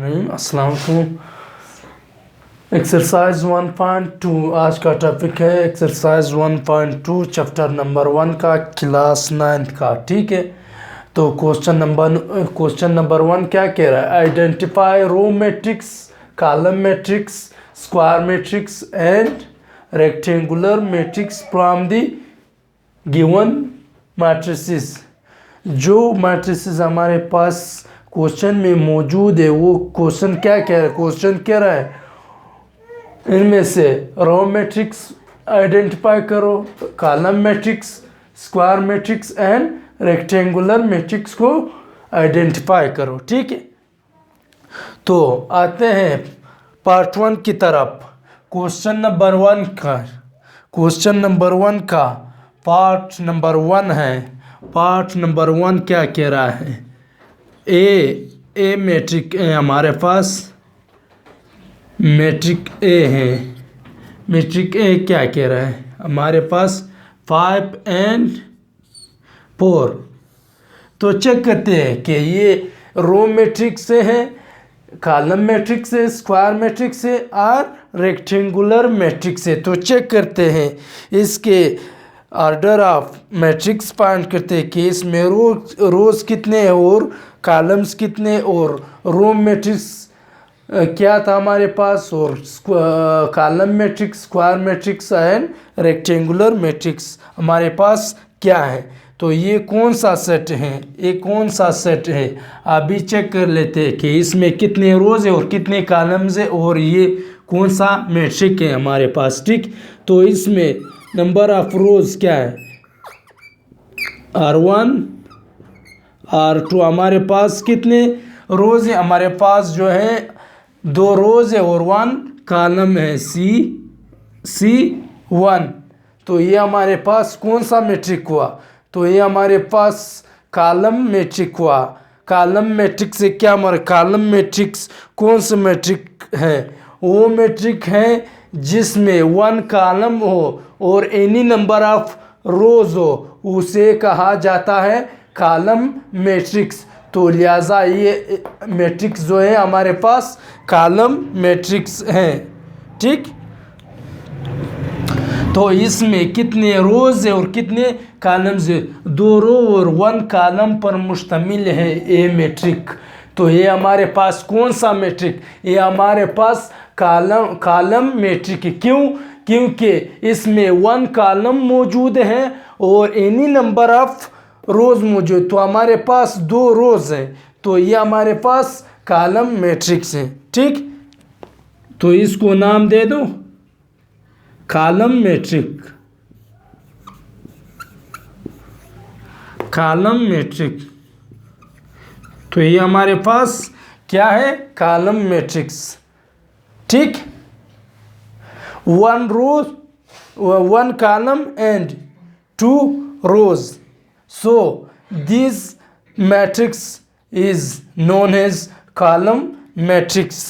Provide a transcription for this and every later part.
अस्सलाम वालेकुम। एक्सरसाइज 1.2 आज का टॉपिक है एक्सरसाइज 1.2 चैप्टर नंबर 1 का क्लास 9 का। ठीक है, तो क्वेश्चन नंबर 1 क्या कह रहा है? Identify row matrix, column matrix, square matrix and rectangular matrix from the given matrices. जो मैट्रिसेस हमारे पास क्वेश्चन में मौजूद है वो क्वेश्चन क्या कह रहा है? क्वेश्चन कह रहा है इनमें से रो मैट्रिक्स आइडेंटिफाई करो, column matrix, square matrix and rectangular matrix को आइडेंटिफाई करो। ठीक है, तो आते हैं पार्ट 1 की तरफ। क्वेश्चन नंबर 1 का पार्ट नंबर 1 है। पार्ट नंबर 1 क्या कह रहा है? ए मैट्रिक है हमारे पास, मैट्रिक ए है। मैट्रिक ए क्या कह रहा है हमारे पास? 5 and 4। तो चेक करते हैं कि ये रो मैट्रिक्स से है, कॉलम मैट्रिक्स से, स्क्वायर मैट्रिक्स से और रेक्टेंगुलर मैट्रिक्स से। तो चेक करते हैं इसके ऑर्डर ऑफ मैट्रिक्स फाइंड करते हैं कि इसमें रोज कितने और कॉलम्स कितने और रो मैट्रिक्स क्या था हमारे पास, और column matrix, square matrix and rectangular matrix हमारे पास क्या है। तो ये कौन सा सेट है, ये कौन सा सेट है? अभी चेक कर लेते हैं कि इसमें कितने रोज है और कितने कॉलम्स है और ये कौन सा मैट्रिक है हमारे पास। ठीक, तो इसमें नंबर ऑफ रोज क्या है? R1 R2। हमारे पास कितने रोज है? हमारे पास जो है 2 रोज है और 1 कॉलम है, C1। तो ये हमारे पास कौन सा मैट्रिक हुआ? तो ये हमारे पास कॉलम मैट्रिक हुआ। कॉलम मैट्रिक से क्या हमारा कॉलम मैट्रिक्स कौन सा मैट्रिक है? वो मैट्रिक है जिसमें 1 कॉलम हो और एनी नंबर ऑफ रोज हो, उसे कहा जाता है कॉलम मैट्रिक्स। तो लिहाजा ये मैट्रिक्स जो है हमारे पास कॉलम मैट्रिक्स है। ठीक, तो इसमें कितने रोज है और कितने कॉलम्स है? 2 रो और 1 कॉलम पर मुश्तमिल है ये मैट्रिक। तो ये हमारे पास कौन सा मैट्रिक? ये हमारे पास कॉलम मैट्रिक है। क्यों? क्योंकि इसमें 1 कॉलम मौजूद है और एनी नंबर ऑफ रोज मौजूद। तो हमारे पास 2 रोज हैं, तो ये हमारे पास कॉलम मैट्रिक्स है। ठीक, तो इसको नाम दे दो कॉलम मैट्रिक। कॉलम मैट्रिक, तो ये हमारे पास क्या है? Column matrix. ठीक, 1 row, 1 column and 2 rows. So this matrix is known as column matrix.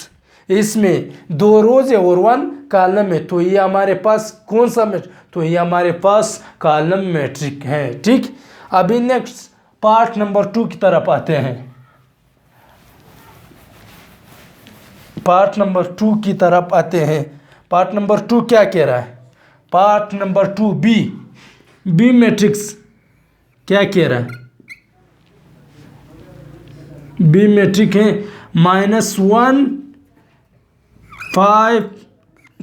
इसमें 2 रोज है और 1 कॉलम है। तो ये हमारे पास कौन सा मैट्रिक? तो ये हमारे पास कॉलम मैट्रिक है। ठीक, अभी नेक्स्ट पार्ट नंबर 2 की तरफ आते हैं। पार्ट नंबर 2 की तरफ आते हैं। पार्ट नंबर 2 क्या कह रहा है? पार्ट नंबर 2 बी मैट्रिक्स क्या कह रहा है? बी मैट्रिक है -1 5।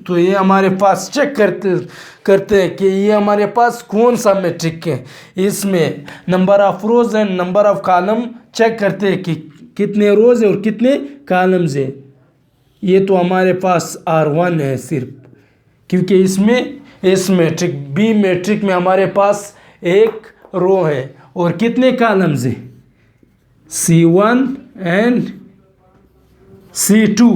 तो ये हमारे पास चेक करते हैं कि ये हमारे पास कौन सा मैट्रिक है। इसमें number of rows and number of column check करते हैं कि कितने रोज है और कितने कॉलम्स है। ये तो हमारे पास R1 है सिर्फ, क्योंकि इसमें इस मैट्रिक बी मैट्रिक में हमारे पास 1 रो है और कितने कॉलम्स है? C1 and C2।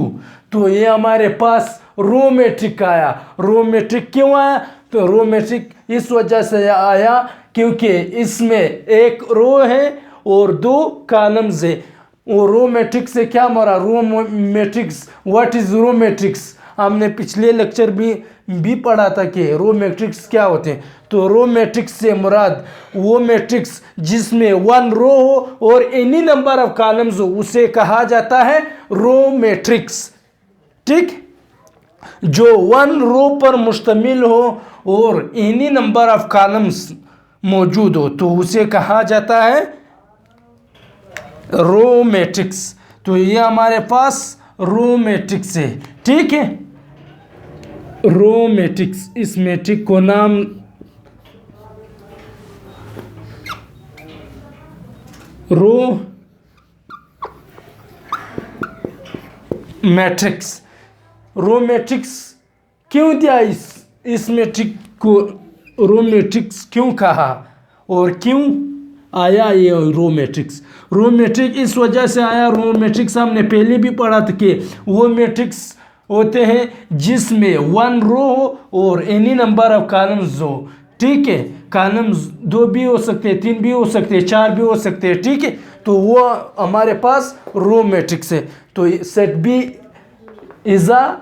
तो ये हमारे पास रो मैट्रिक आया। रो मैट्रिक क्यों आया? तो रो मैट्रिक इस वजह से आया क्योंकि इसमें 1 रो है और 2 कॉलम्स है। और रो मैट्रिक्स से क्या हमारा row matrix, what is row matrix? हमने पिछले लेक्चर भी भी पढ़ा था कि रो मैट्रिक्स क्या होते हैं। तो रो मैट्रिक्स से मुराद वो मैट्रिक्स जिसमें वन रो हो और एनी नंबर ऑफ कॉलम्स हो, उसे कहा जाता है रो मैट्रिक्स। ठीक, जो वन रो पर मुश्तमिल हो और एनी नंबर ऑफ कॉलम्स मौजूद हो तो उसे कहा जाता है रो मैट्रिक्स। तो ये हमारे पास रो मैट्रिक्स है। ठीक है, रो मैट्रिक्स, इस मैट्रिक्स को नाम रो मैट्रिक्स। रो मैट्रिक्स क्यों दिया, इस मैट्रिक्स को रो मैट्रिक्स क्यों कहा और क्यों आया ये रो मैट्रिक्स। रो मैट्रिक्स इस वजह से आया, रो मैट्रिक्स हमने पहले भी पढ़ा था कि वो मैट्रिक्स होते हैं जिसमें वन रो हो और एनी नंबर ऑफ कॉलम्स हो। ठीक है, कॉलम्स 2 भी हो सकते हैं, 3 भी हो सकते हैं, 4 भी हो सकते हैं। ठीक है, तो वो हमारे पास रो मैट्रिक्स है। तो set B is a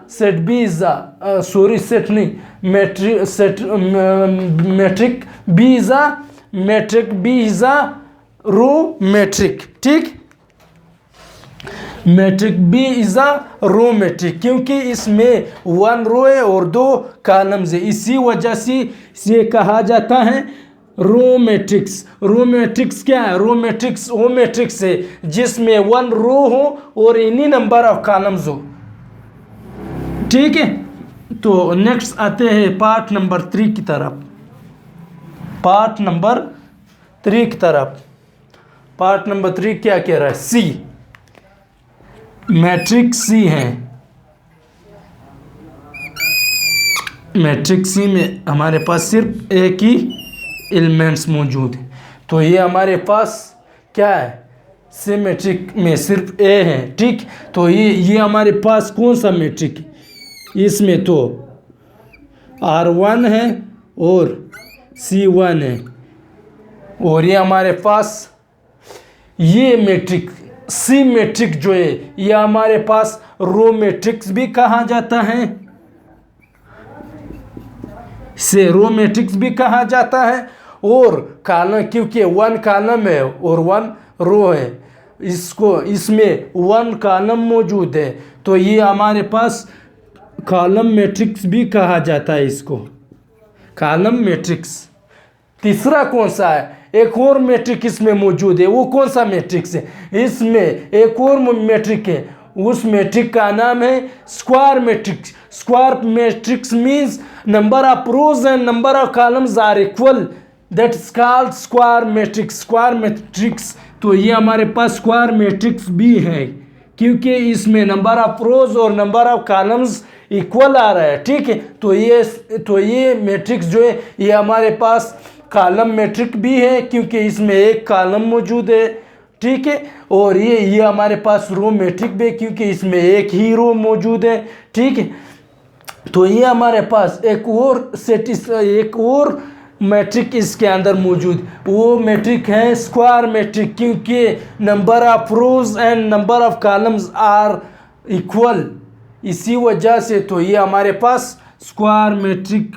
row matrix. ठीक, matrix B is a row matrix क्योंकि इसमें 1 रो है और 2 कॉलम्स है, इसी वजह से इसे कहा जाता है रो मैट्रिक्स। रो मैट्रिक्स क्या है, रो मैट्रिक्स वो मैट्रिक्स है जिसमें 1 रो हो और एनी नंबर ऑफ कॉलम्स हो। ठीक है, तो नेक्स्ट आते हैं पार्ट नंबर 3 की तरफ। पार्ट नंबर 3 की तरफ, पार्ट नंबर 3 क्या कह रहा है, सी मैट्रिक्स सी है। मैट्रिक्स सी में हमारे पास सिर्फ एक ही एलिमेंट्स मौजूद है। तो ये हमारे पास क्या है, सी मैट्रिक में सिर्फ ए है। ठीक, तो ये हमारे पास कौन सा मैट्रिक है, इसमें तो R1 है और C1 है और ये हमारे पास ये मैट्रिक सी मैट्रिक जो है ये हमारे पास रो मैट्रिक्स भी कहा जाता है, से रो मैट्रिक्स भी कहा जाता है। और कॉलम क्योंकि 1 कॉलम है और 1 रो है, इसमें 1 कॉलम मौजूद है तो ये हमारे पास कॉलम मैट्रिक्स भी कहा जाता है, इसको कॉलम मैट्रिक्स। तीसरा कौन सा है, एक और मैट्रिक इसमें मौजूद है, वो कौन सा मैट्रिक्स है, इसमें एक और मैट्रिक है, उस मैट्रिक का नाम है square matrix. Square matrix means number of rows and number of columns are equal, that is called square matrix. Square matrix, तो ये हमारे पास स्क्वायर मैट्रिक्स भी है क्योंकि इसमें नंबर ऑफ रोज और नंबर ऑफ कॉलम्स इक्वल आ रहा है। ठीक है, तो ये मैट्रिक्स जो है ये हमारे पास कॉलम मैट्रिक भी है क्योंकि इसमें एक कॉलम मौजूद है। ठीक है, और ये हमारे पास रो मैट्रिक भी है क्योंकि इसमें एक ही रो मौजूद है। ठीक है, तो ये हमारे पास एक और मैट्रिक इसके अंदर मौजूद, वो मैट्रिक है स्क्वायर मैट्रिक क्योंकि number of rows and number of columns are equal, इसी वजह से तो ये हमारे पास स्क्वायर मैट्रिक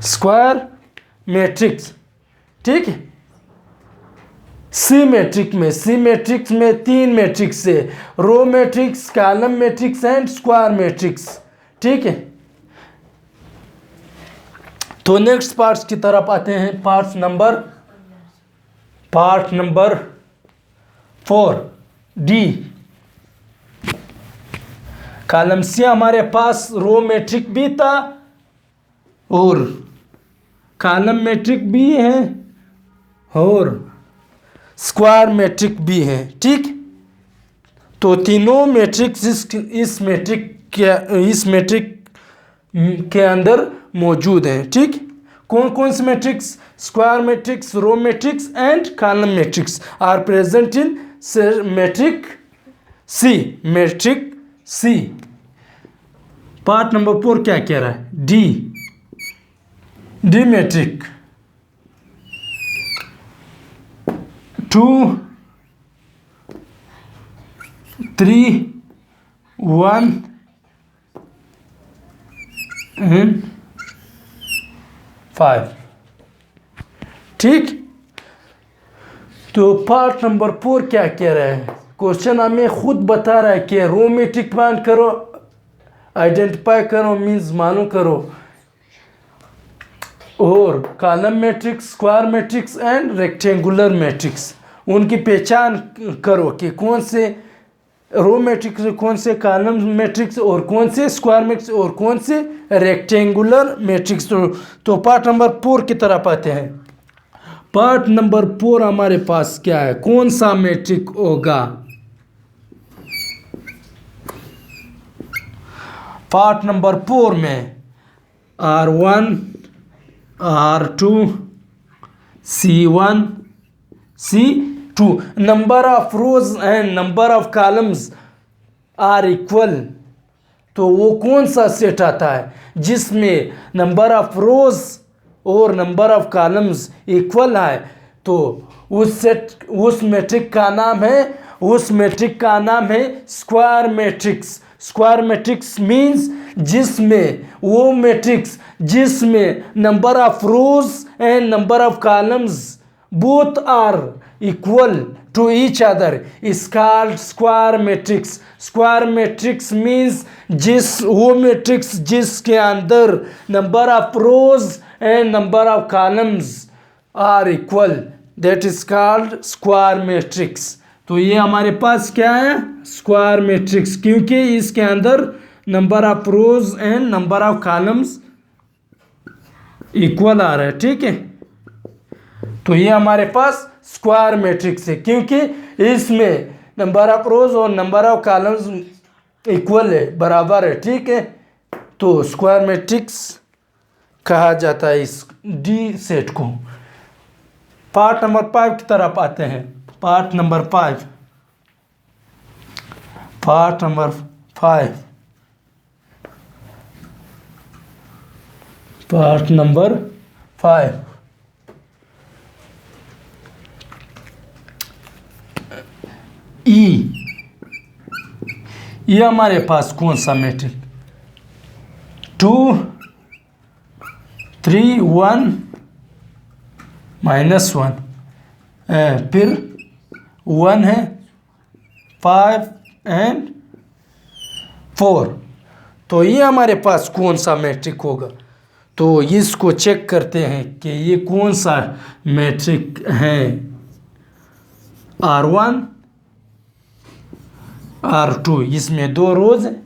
स्क्वायर मैट्रिक्स। ठीक है, सी मैट्रिक्स में 3 मैट्रिक्स है, row matrix, column matrix and square matrix. ठीक है, तो नेक्स्ट पार्ट्स की तरफ आते हैं, part number 4 D. Column C हमारे पास रो मैट्रिक भी था और कॉलम मैट्रिक भी है और स्क्वायर मैट्रिक भी है। ठीक, तो तीनों मैट्रिक्स इस मैट्रिक के अंदर मौजूद हैं। ठीक, कौन कौन से matrix, square matrix, row matrix and column matrix are present in matrix C. Part number 4 क्या कह रहा है, डी मैट्रिक 2 3 1 एंड 5। ठीक, तो पार्ट नंबर 4 क्या कह रहा है? क्वेश्चन हमें खुद बता रहा है कि रो मैट्रिक्स फाइंड करो, आइडेंटिफाई करो मींस मालूम करो, और column matrix, square matrix and rectangular matrix, उनकी पहचान करो कि कौन से रो मैट्रिक्स, कौन से कॉलम मैट्रिक्स और कौन से स्क्वायर मैट्रिक्स और कौन से रेक्टेंगुलर मैट्रिक्स। तो पार्ट नंबर 4 की तरफ आते हैं। पार्ट नंबर 4 हमारे पास क्या है? कौन सा मैट्रिक होगा? पार्ट नंबर 4 में R1 R2 C1 C2 number of rows and number of columns are equal. तो वो कौन सा सेट आता है जिसमें नंबर ऑफ रोज और नंबर ऑफ कॉलम्स इक्वल है? तो उस मैट्रिक का नाम है square matrix. Square matrix means वो मैट्रिक्स जिसमें number of rows and number of columns both are equal to each other is called square matrix. Square matrix means वो matrix जिसके अंदर number of rows and number of columns are equal, that is called square matrix. तो ये हमारे पास क्या है? Square matrix, क्योंकि इसके अंदर number of rows and number of columns equal आ रहा है। ठीक है, तो ये हमारे पास स्क्वायर मैट्रिक्स है क्योंकि इसमें नंबर ऑफ रोज और नंबर ऑफ कॉलम्स इक्वल है, बराबर है। ठीक है, तो स्क्वायर मैट्रिक्स कहा जाता है इस डी सेट को। पार्ट नंबर 5 की तरफ आते हैं। पार्ट नंबर 5 पार्ट नंबर 5 ई, ये हमारे पास कौन सा मैट्रिक? 2 3 1 -1 फिर 1 है, 5 एंड 4। तो ये हमारे पास कौन सा मैट्रिक होगा? तो इसको चेक करते हैं कि ये कौन सा मैट्रिक है। R1 R2, इसमें 2 रोज हैं,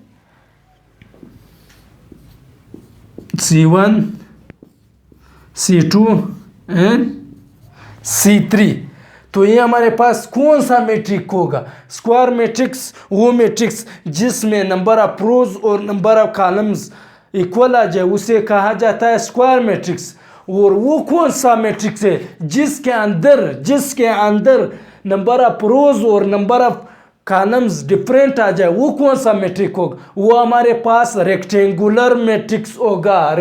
C1 C2 एंड C3। तो ये हमारे पास कौन सा मैट्रिक होगा? स्क्वायर मैट्रिक्स वो मैट्रिक्स जिसमें नंबर ऑफ रोज और नंबर ऑफ कॉलम्स इक्वल आ जाए उसे कहा जाता है स्क्वायर मैट्रिक्स। और वो कौन सा मैट्रिक्स है जिसके अंदर नंबर ऑफ रोज और नंबर ऑफ कॉलम्स डिफरेंट आ जाए, वो कौन सा मैट्रिक होगा? वो हमारे पास रेक्टेंगुलर मैट्रिक्स होगा।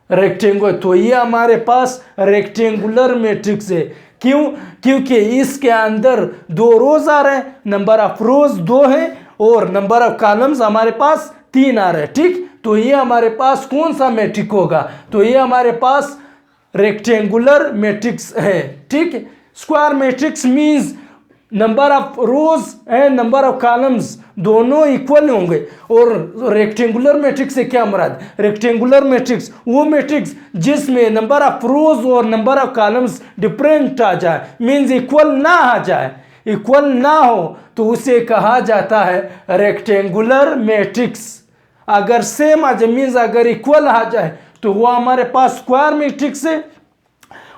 रेक्टेंगुलर तो ये हमारे पास रेक्टेंगुलर मैट्रिक्स है। क्यों? क्योंकि इसके अंदर 2 रोज आ रहे हैं, नंबर ऑफ रोज 2 है और नंबर ऑफ कॉलम्स हमारे पास 3 आ रहे हैं। ठीक, तो ये हमारे पास कौन सा मैट्रिक होगा? तो ये हमारे पास रेक्टेंगुलर मैट्रिक्स है। ठीक, square matrix means number of rows and number of columns दोनों इक्वल होंगे। और रेक्टेंगुलर मैट्रिक्स से क्या मुराद? रेक्टेंगुलर मैट्रिक्स वो मैट्रिक्स जिसमें नंबर ऑफ रोज और नंबर ऑफ कॉलम्स डिफरेंट आ जाए, मींस इक्वल ना आ जाए, इक्वल ना हो तो उसे कहा जाता है रेक्टेंगुलर मैट्रिक्स। अगर सेम आ जाए मींस अगर इक्वल आ जाए तो वो हमारे पास स्क्वायर मैट्रिक्स है।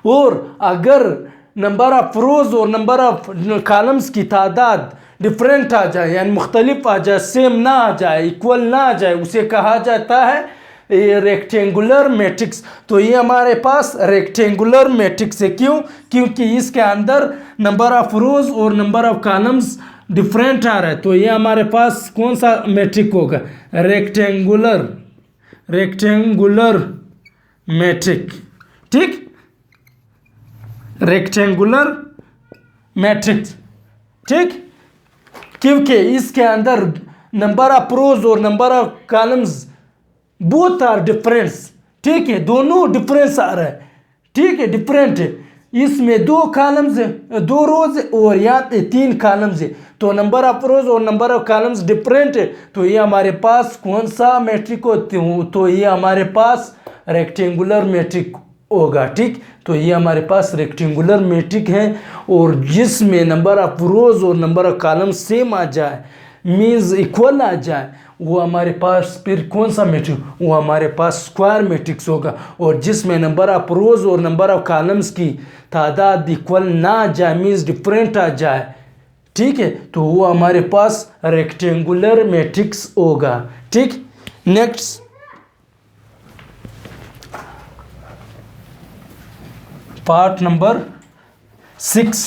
और अगर नंबर ऑफ रोज और नंबर ऑफ कॉलम्स की तादाद डिफरेंट आ जाए यानी मुख्तलिफ आ जाए, सेम ना आ जाए, इक्वल ना आ जाए, उसे कहा जाता है रेक्टेंगुलर मैट्रिक्स। तो ये हमारे पास रेक्टेंगुलर मैट्रिक्स है। क्यों? क्योंकि इसके अंदर नंबर ऑफ रोज और नंबर ऑफ कॉलम्स डिफरेंट आ रहा है। तो ये हमारे पास कौन सा मैट्रिक होगा? Rectangular matrix. ठीक, रेक्टेंगुलर मैट्रिक्स। ठीक, क्योंकि इसके अंदर नंबर ऑफ रोज और number of columns both are difference, ठीक है, दोनों डिफरेंस आ रहा है, ठीक है, डिफरेंट है। इसमें 2 कॉलम्स है, 2 रोज और यहाँ पे 3 कॉलम्स है, तो नंबर ऑफ रोज और नंबर ऑफ कॉलम्स डिफरेंट है। तो ये हमारे पास कौन सा मैट्रिक होती हूँ, तो ये हमारे पास रेक्टेंगुलर मैट्रिक होगा, ठीक। तो ये हमारे पास रेक्टेंगुलर मैट्रिक है और जिसमें नंबर ऑफ रोज और नंबर ऑफ कॉलम्स सेम आ जाए, मीन्स इक्वल आ जाए, वो हमारे पास फिर कौन सा मैट्रिक, वो हमारे पास स्क्वायर मैट्रिक्स होगा। और जिसमें नंबर ऑफ रोज और नंबर ऑफ कॉलम्स की तादाद इक्वल ना आ जाए, मीन्स डिफरेंट आ जाए, ठीक है, तो वो हमारे पास रेक्टेंगुलर मैट्रिक्स होगा, ठीक। Next part number 6,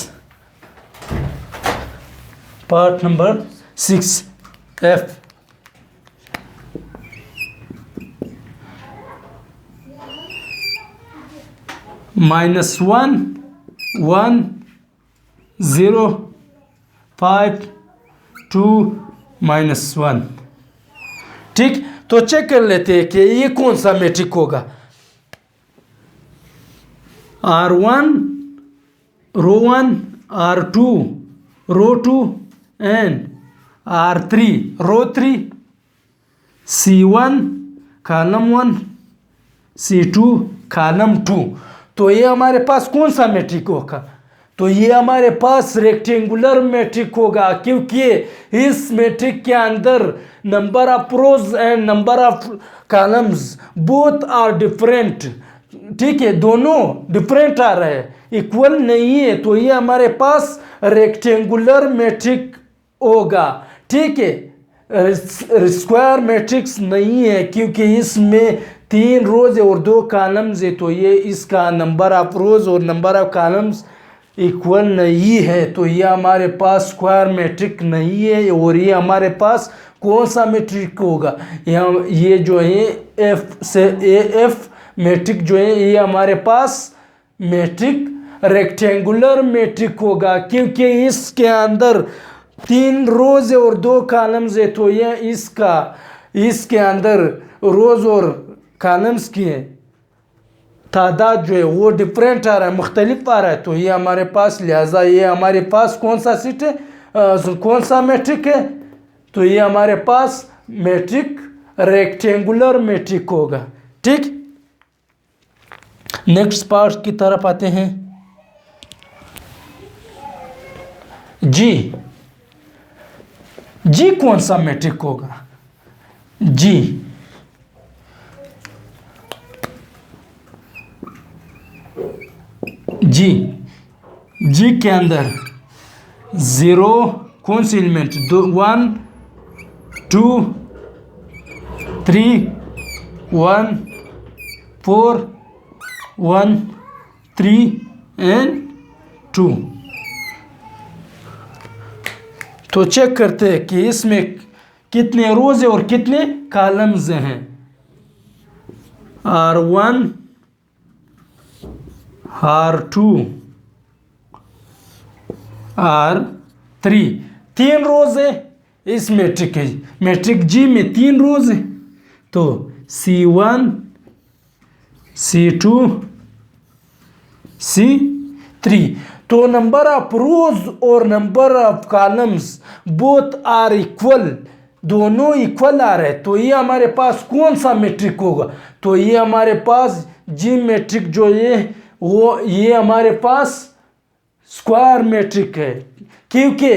part number 6 F। -1 1 0 5 2 -1, ठीक। तो चेक कर लेते हैं कि ये कौन सा मैट्रिक होगा। R1 row 1, R2 row 2 and R3 row 3, C1 column 1, C2 column 2। तो ये हमारे पास कौन सा मैट्रिक होगा, तो ये हमारे पास रेक्टेंगुलर मैट्रिक होगा, क्योंकि इस मैट्रिक के अंदर number of rows and number of columns both are different, ठीक है, दोनों डिफरेंट आ रहे हैं, इक्वल नहीं है। तो ये हमारे पास रेक्टेंगुलर मैट्रिक होगा, ठीक है, स्क्वायर मैट्रिक्स नहीं है, क्योंकि इसमें 3 रोज और 2 कॉलम्स है। तो ये इसका नंबर ऑफ रोज और नंबर ऑफ कॉलम्स इक्वल नहीं है, तो ये हमारे पास स्क्वायर मैट्रिक नहीं है। और ये हमारे पास कौन सा मैट्रिक होगा, ये जो है F से AF मैट्रिक जो है, ये हमारे पास मैट्रिक रेक्टेंगुलर मैट्रिक होगा, क्योंकि इसके अंदर 3 रोज और 2 कॉलम्स है। तो ये इसके अंदर रोज और कॉलम्स की तादाद जो है वो डिफरेंट आ रहा है, मुख्तलिफ आ रहा है। तो ये हमारे पास, लिहाजा ये हमारे पास कौन सा सीट है, कौन सा मैट्रिक है, तो ये हमारे पास मैट्रिक रेक्टेंगुलर मैट्रिक होगा, ठीक। नेक्स्ट पार्ट की तरफ आते हैं। जी कौन सा मैट्रिक होगा, जी के अंदर 0 कौन सी एलिमेंट, 1 2 3 1 4 1 3 एंड 2। तो चेक करते हैं कि इसमें कितने रोज है और कितने कॉलम्स हैं। R1 R2 R3 3 रोज है इस मैट्रिक है, मैट्रिक जी में 3 रोज है। तो C1 C2 C3। तो नंबर ऑफ रोज और number of columns both are equal, दोनों इक्वल आ रहे हैं। तो ये हमारे पास कौन सा मैट्रिक होगा, तो ये हमारे पास जी मैट्रिक जो ये हमारे पास स्क्वायर मैट्रिक है, क्योंकि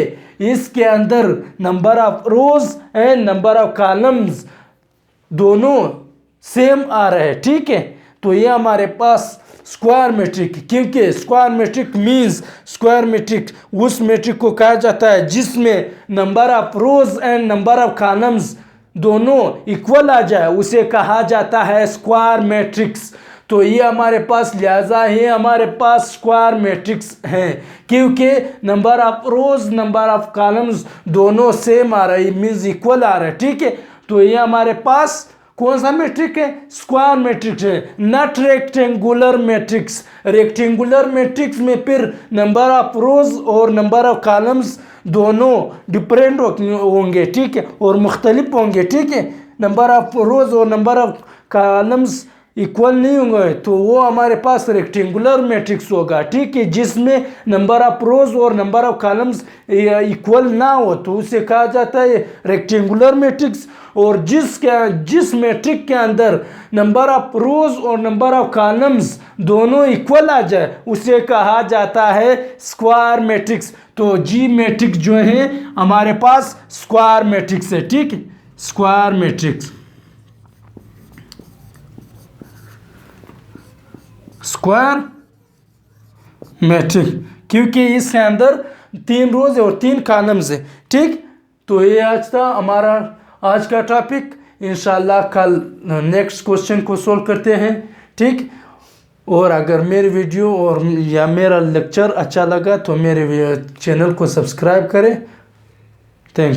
इसके अंदर number of rows and number of columns दोनों सेम आ रहे हैं, ठीक है। तो ये हमारे पास स्क्वायर मैट्रिक, क्योंकि square matrix means, square matrix उस मैट्रिक को कहा जाता है जिसमें number of rows and number of columns दोनों इक्वल आ जाए, उसे कहा जाता है स्क्वायर मैट्रिक्स। तो ये हमारे पास, लिहाजा ये हमारे पास स्क्वायर मैट्रिक्स हैं, क्योंकि number of rose number of columns दोनों सेम आ रही, मीन्स इक्वल आ रहा है, ठीक है। तो ये हमारे पास कौन सा मैट्रिक है? स्क्वायर मैट्रिक्स है, not rectangular matrix. Rectangular matrix में फिर नंबर ऑफ रोज और नंबर ऑफ कॉलम्स दोनों डिफरेंट होंगे, ठीक है, और मुख्तलिफ होंगे, ठीक है। नंबर ऑफ रोज और नंबर ऑफ कॉलम्स इक्वल नहीं होंगे, तो वो हमारे पास रेक्टेंगुलर मैट्रिक्स होगा, ठीक है। जिसमें नंबर ऑफ रोज और नंबर ऑफ कॉलम्स इक्वल ना हो तो उसे कहा जाता है रेक्टेंगुलर मैट्रिक्स। और जिस मैट्रिक के अंदर नंबर ऑफ रोज और नंबर ऑफ कॉलम्स दोनों इक्वल आ जाए उसे कहा जाता है स्क्वायर मैट्रिक्स। तो जी मैट्रिक्स जो है हमारे पास स्क्वायर मैट्रिक्स है, ठीक है, स्क्वायर मैट्रिक्स। स्क्वायर मैट्रिक्स क्योंकि इसके अंदर 3 रोज और 3 कॉलम्स है, ठीक। तो ये आज था हमारा आज का टॉपिक। इंशाल्लाह कल नेक्स्ट क्वेश्चन को सोल्व करते हैं, ठीक। और अगर मेरी वीडियो और या मेरा लेक्चर अच्छा लगा तो मेरे चैनल को सब्सक्राइब करें। थैंक